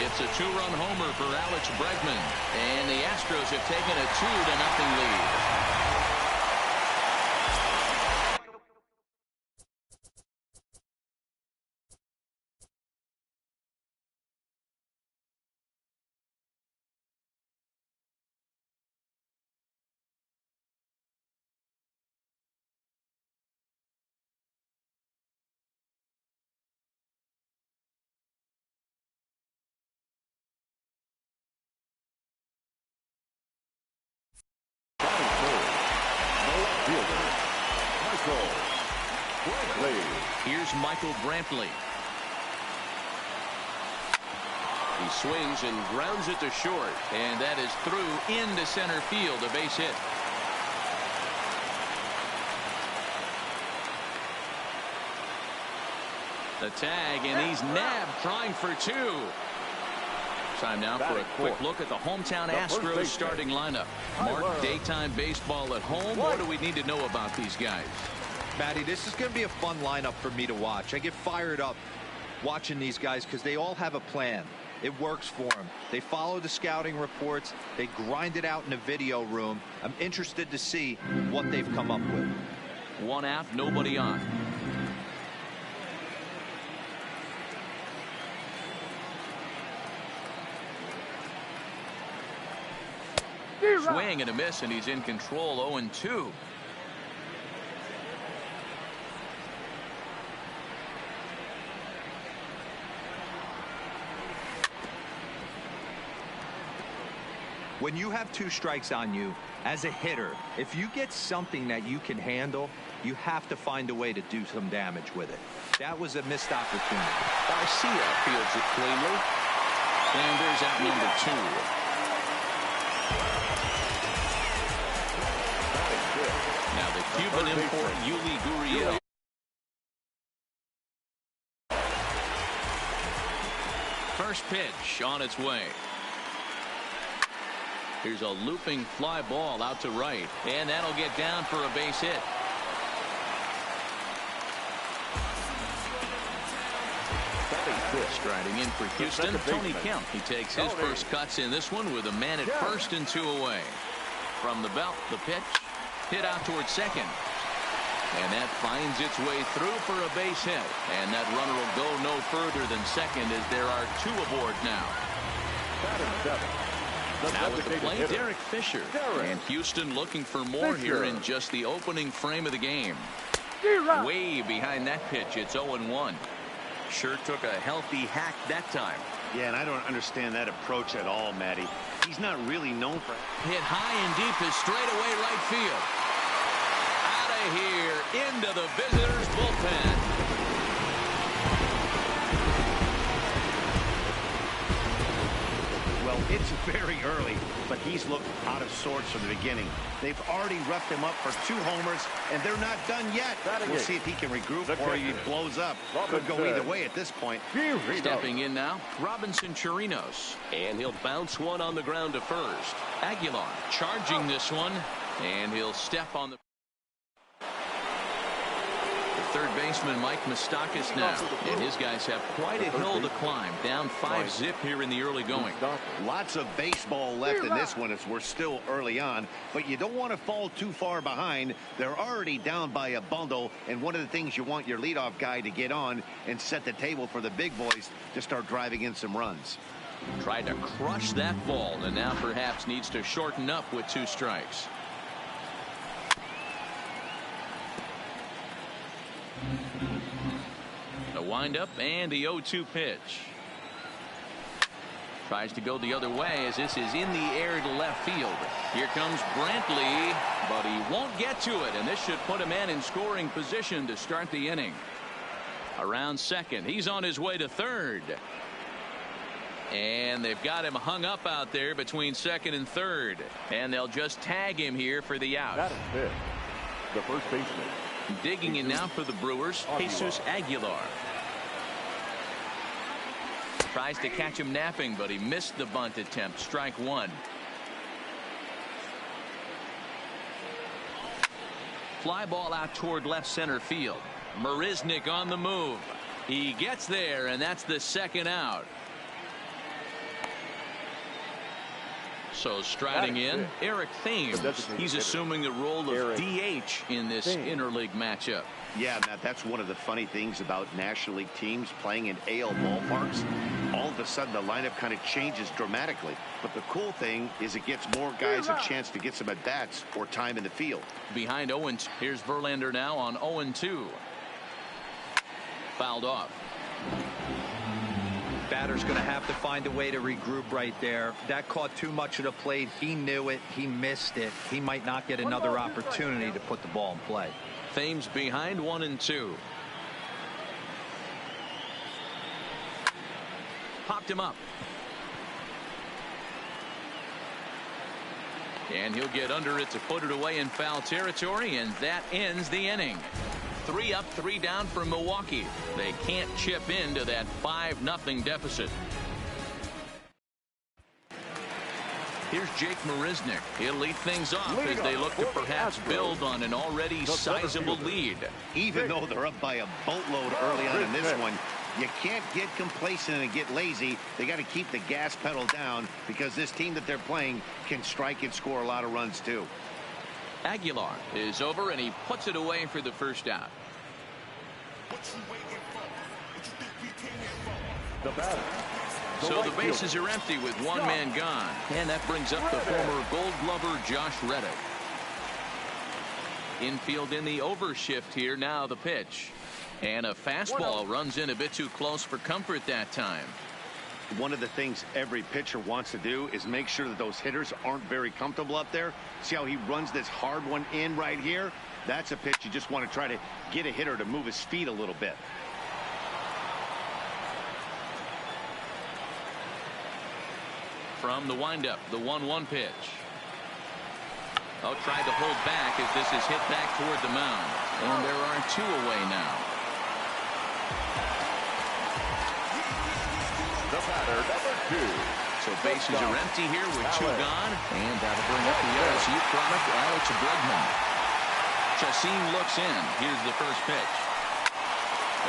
It's a two-run homer for Alex Bregman, and the Astros have taken a 2-0 lead. Here's Michael Brantley. He swings and grounds it to short, and that is through into center field, a base hit. The tag, and he's nabbed, trying for two. Time now for a quick look at the hometown Astros starting lineup. Mark, daytime baseball at home. What do we need to know about these guys? Matty, this is going to be a fun lineup for me to watch. I get fired up watching these guys because they all have a plan. It works for them. They follow the scouting reports. They grind it out in the video room. I'm interested to see what they've come up with. One out, nobody on. Swing and a miss, and he's in control. 0-2. When you have two strikes on you as a hitter, if you get something that you can handle, you have to find a way to do some damage with it. That was a missed opportunity. Garcia fields it cleanly, and there's out number 2. Now the Cuban import, Yuli Gurriel. First pitch on its way. Here's a looping fly ball out to right, and that'll get down for a base hit. Striding in for Houston, Tony Kemp. He takes his first cuts in this one with a man at first and 2 away. From the belt, the pitch hit out towards second, and that finds its way through for a base hit, and that runner will go no further than second as there are 2 aboard now. Now with the plate, Derek Fisher, and Houston looking for more here in just the opening frame of the game. Way behind that pitch, it's 0-1. Sure took a healthy hack that time. Yeah, and I don't understand that approach at all, Matty. He's not really known for hit high and deep is straightaway right field. Out of here into the visitors' bullpen. Well, it's very early, but he's looked out of sorts from the beginning. They've already roughed him up for 2 homers, and they're not done yet. We'll see if he can regroup or he blows up. Could go either way at this point. Stepping in now, Robinson Chirinos, and he'll bounce one on the ground to first. Aguilar charging this one, and he'll step on the third baseman Mike Moustakas now, and his guys have quite a hill to climb. Down 5-zip here in the early going. Lots of baseball left in this one as we're still early on, but you don't want to fall too far behind. They're already down by a bundle, and one of the things you want your leadoff guy to get on and set the table for the big boys to start driving in some runs. Tried to crush that ball, and now perhaps needs to shorten up with 2 strikes. The windup and the 0-2 pitch. Tries to go the other way as this is in the air to left field. Here comes Brantley, but he won't get to it, and this should put a man in scoring position to start the inning. Around second, he's on his way to third. And they've got him hung up out there between second and third, and they'll just tag him here for the out. That is it. The first baseman. Digging in now for the Brewers, Jesus Aguilar. Tries to catch him napping, but he missed the bunt attempt. Strike 1. Fly ball out toward left center field. Marisnick on the move. He gets there, and that's the second out. So striding in, Eric Thames. He's assuming the role of DH in this interleague matchup. Yeah, Matt, that's one of the funny things about National League teams playing in AL ballparks. All of a sudden, the lineup kind of changes dramatically. But the cool thing is it gives more guys a chance to get some at-bats or time in the field. Behind Owens, here's Verlander now on 0-2. Fouled off. Batter's going to have to find a way to regroup right there. That caught too much of the plate. He knew it. He missed it. He might not get another opportunity to put the ball in play. Thames behind 1-2. Popped him up. And he'll get under it to put it away in foul territory, and that ends the inning. 3 up, 3 down for Milwaukee. They can't chip into that 5-0 deficit. Here's Jake Marisnick. He'll lead things off as they look to perhaps build on an already sizable lead. Even though they're up by a boatload early on in this one, you can't get complacent and get lazy. They got to keep the gas pedal down because this team that they're playing can strike and score a lot of runs too. Aguilar is over, and he puts it away for the first out. The batter. So the bases are empty with one man gone, and that brings up the former Gold Glover Josh Reddick. Infield in the overshift here. Now the pitch, and a fastball runs in a bit too close for comfort that time. One of the things every pitcher wants to do is make sure that those hitters aren't very comfortable up there. See how he runs this hard one in right here? That's a pitch you just want to try to get a hitter to move his feet a little bit. From the windup, the 1-1 pitch. Oh, tried to hold back as this is hit back toward the mound. And there are 2 away now. The batter, number 2. So bases are empty here with 2 gone. And that'll bring up the LSU product, Alex Bregman. Chacin looks in. Here's the first pitch.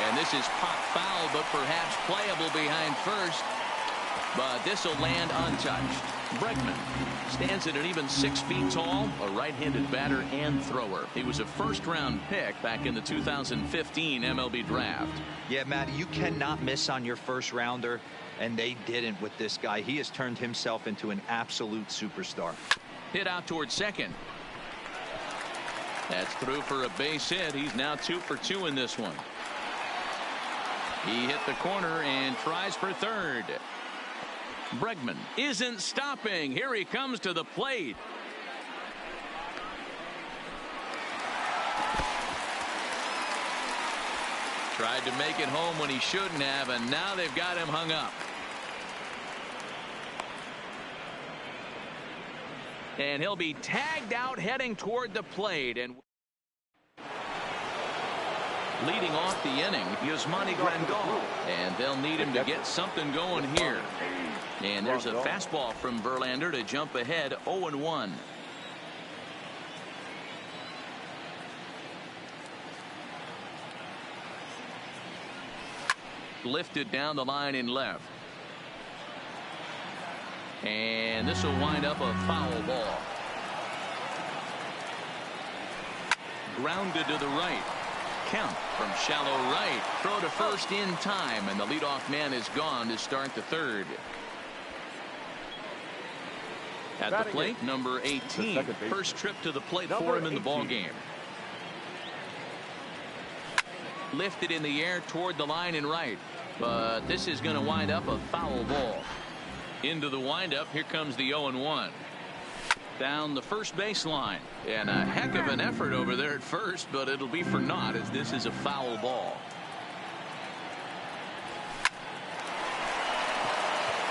And this is pop foul, but perhaps playable behind first. But this will land untouched. Bregman stands at an even 6 feet tall, a right-handed batter and thrower. He was a first-round pick back in the 2015 MLB draft. Yeah, Matt, you cannot miss on your first rounder, and they didn't with this guy. He has turned himself into an absolute superstar. Hit out towards second. That's through for a base hit. He's now 2 for 2 in this one. He hit the corner and tries for third. Bregman isn't stopping. Here he comes to the plate. Tried to make it home when he shouldn't have, and now they've got him hung up. And he'll be tagged out heading toward the plate. And leading off the inning, Yasmani Grandal. And they'll need him to get something going here. And there's a fastball from Verlander to jump ahead 0-1. Lifted down the line in left. And this will wind up a foul ball. Grounded to the right. Count from shallow right. Throw to first in time, and the leadoff man is gone to start the third. At the plate, number 18. First trip to the plate for him in the ball game. Lifted in the air toward the line and right. But this is going to wind up a foul ball. Into the windup. Here comes the 0-1. Down the first baseline. And a heck of an effort over there at first, but it'll be for naught as this is a foul ball.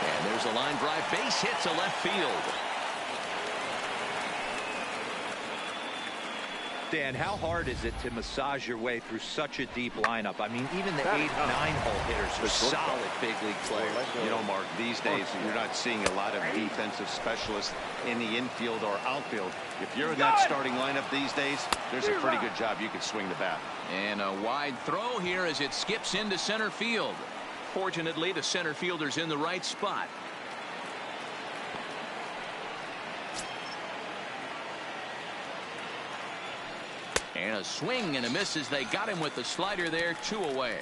And there's a line drive. Base hit to left field. Dan, how hard is it to massage your way through such a deep lineup? I mean, even the 8-9 hole hitters are solid big league players. You know, Mark, these days you're not seeing a lot of defensive specialists in the infield or outfield. If you're in that starting lineup these days, there's a pretty good job you can swing the bat. And a wide throw here as it skips into center field. Fortunately, the center fielder's in the right spot. And a swing and a miss as they got him with the slider there. 2 away.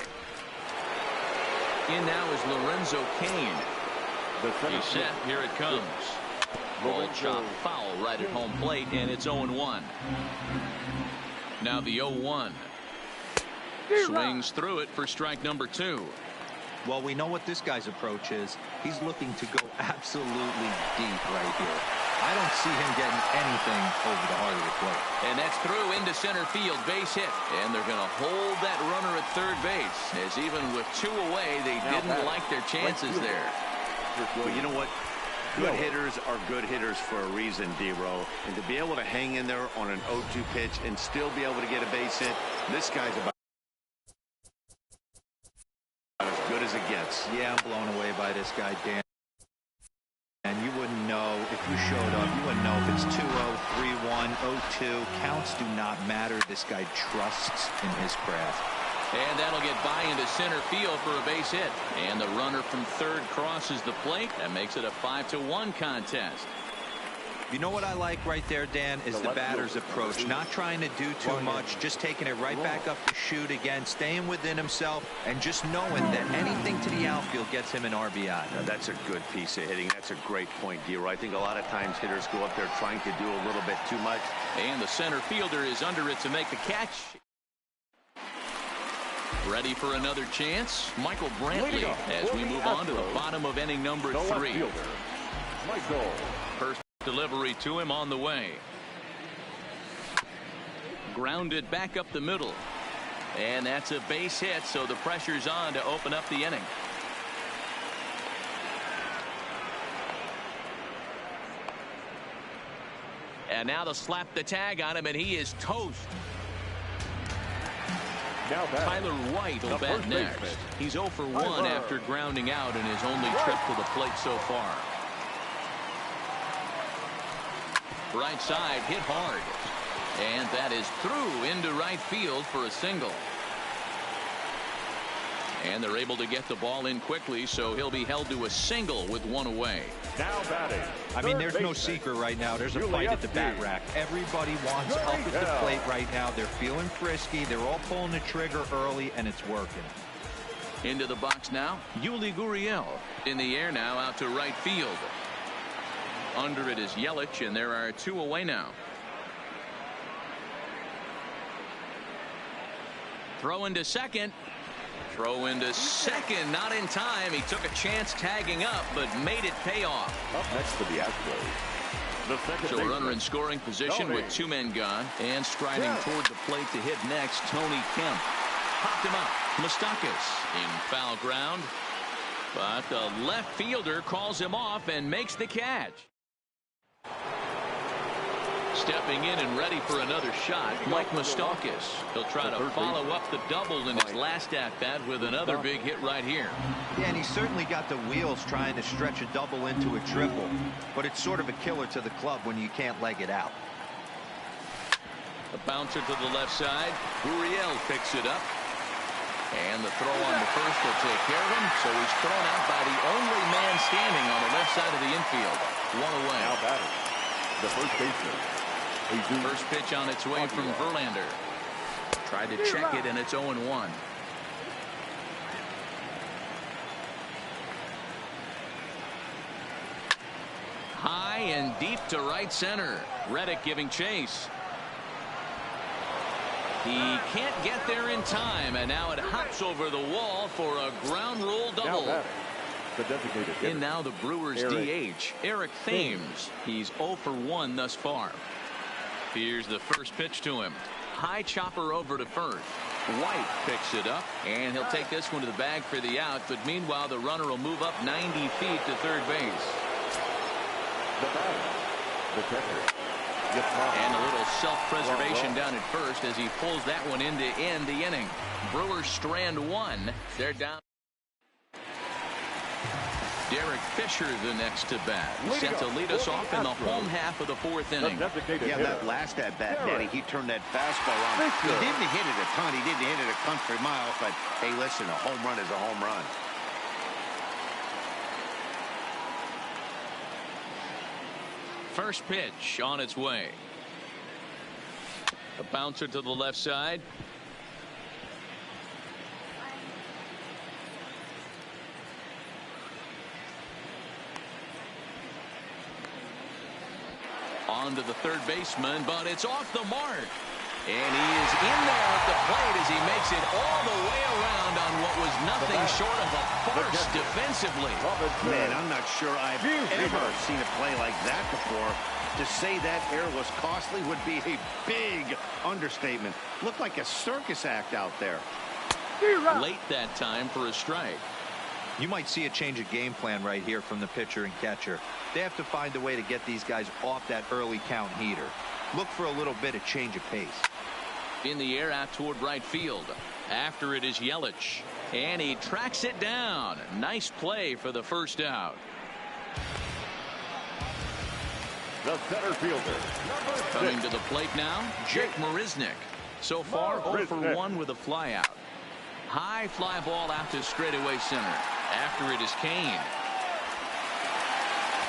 In now is Lorenzo Cain. He's set. Here it comes. Ball chop foul right at home plate, and it's 0-1. Now the 0-1. Swings through it for strike number 2. Well, we know what this guy's approach is. He's looking to go absolutely deep right here. I don't see him getting anything over the heart of the plate. And that's through into center field. Base hit. And they're going to hold that runner at third base. As even with 2 away, they didn't like their chances there. Well, you know what? Good hitters are good hitters for a reason, D-Row. And to be able to hang in there on an 0-2 pitch and still be able to get a base hit, this guy's about as good as it gets. Yeah, I'm blown away by this guy, Dan. And you wouldn't know if you showed up. You wouldn't know if it's 2-0, 3-1, 0-2. Counts do not matter. This guy trusts in his craft. And that'll get by into center field for a base hit. And the runner from third crosses the plate. That makes it a 5-1 contest. You know what I like right there, Dan, is the batter's approach. Not trying to do too much, just taking it right back up to shoot again, staying within himself, and just knowing that anything to the outfield gets him an RBI. Now, that's a good piece of hitting. That's a great point, D-Row. I think a lot of times hitters go up there trying to do a little bit too much. And the center fielder is under it to make the catch. Ready for another chance? Michael Brantley as we move on to the bottom of inning number 3. Michael. First delivery to him on the way. Grounded back up the middle. And that's a base hit, so the pressure's on to open up the inning. And now they'll slap the tag on him, and he is toast. Now Tyler White will bat next. He's 0 for 1 after grounding out in his only trip to the plate so far. Right side hit hard. And that is through into right field for a single. And they're able to get the ball in quickly, so he'll be held to a single with 1 away. Now batting. I mean, there's no secret right now. There's a fight at the bat rack. Everybody wants up at the plate right now. They're feeling frisky. They're all pulling the trigger early, and it's working. Into the box now, Yuli Gurriel. In the air now, out to right field. Under it is Yelich, and there are 2 away now. Throw into second. Throw into second, not in time. He took a chance tagging up, but made it pay off. Up next for the Astros. So a runner in scoring position with 2 men gone, and striding toward the plate to hit next, Tony Kemp. Popped him up. Moustakas in foul ground, but the left fielder calls him off and makes the catch. Stepping in and ready for another shot, Mike Moustakas. He'll try to follow up the double in his last at-bat with another big hit right here. Yeah, and he's certainly got the wheels trying to stretch a double into a triple, but it's sort of a killer to the club when you can't leg it out. A bouncer to the left side. Gurriel picks it up. And the throw on the first will take care of him, so he's thrown out by the only man standing on the left side of the infield. 1 away. Now batting. The first baseman. First pitch on its way from Verlander. Tried to check it, and it's 0-1. High and deep to right center. Reddick giving chase. He can't get there in time, and now it hops over the wall for a ground rule double. In now the Brewers DH, Eric Thames. He's 0 for 1 thus far. Here's the first pitch to him. High chopper over to first. White picks it up, and he'll take this one to the bag for the out, but meanwhile the runner will move up 90 feet to third base. The catcher. And a little self-preservation down at first as he pulls that one in to end the inning. Brewers strand 1. They're down. Derek Fisher the next to bat. Set to lead us off in the home half of the 4th inning. Yeah, that last at bat, Danny, he turned that fastball on. He didn't hit it a ton. He didn't hit it a country mile, but hey, listen, a home run is a home run. First pitch on its way. A bouncer to the left side. On to the third baseman, but it's off the mark. And he is in there at the plate as he makes it all the way around on what was nothing short of a farce defensively. Man, I'm not sure I've ever seen a play like that before. To say that error was costly would be a big understatement. Looked like a circus act out there. Late that time for a strike. You might see a change of game plan right here from the pitcher and catcher. They have to find a way to get these guys off that early count heater. Look for a little bit of change of pace. In the air out toward right field. After it is Yelich. And he tracks it down. Nice play for the first out. The center fielder. Coming to the plate now, Jake Marisnick. So far, 0 for 1 with a flyout. High fly ball out to straightaway center. After it is Kane.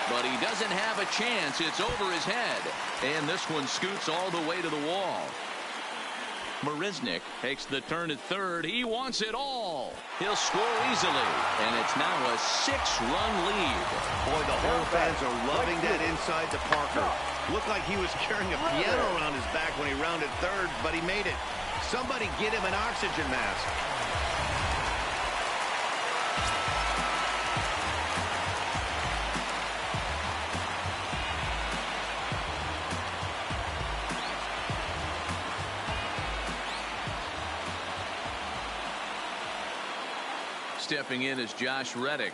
But he doesn't have a chance. It's over his head. And this one scoots all the way to the wall. Marisnick takes the turn at third. He wants it all. He'll score easily. And it's now a 6-run lead. Boy, the home fans are loving that inside to Parker. Looked like he was carrying a piano around his back when he rounded third, but he made it. Somebody get him an oxygen mask. Stepping in is Josh Reddick.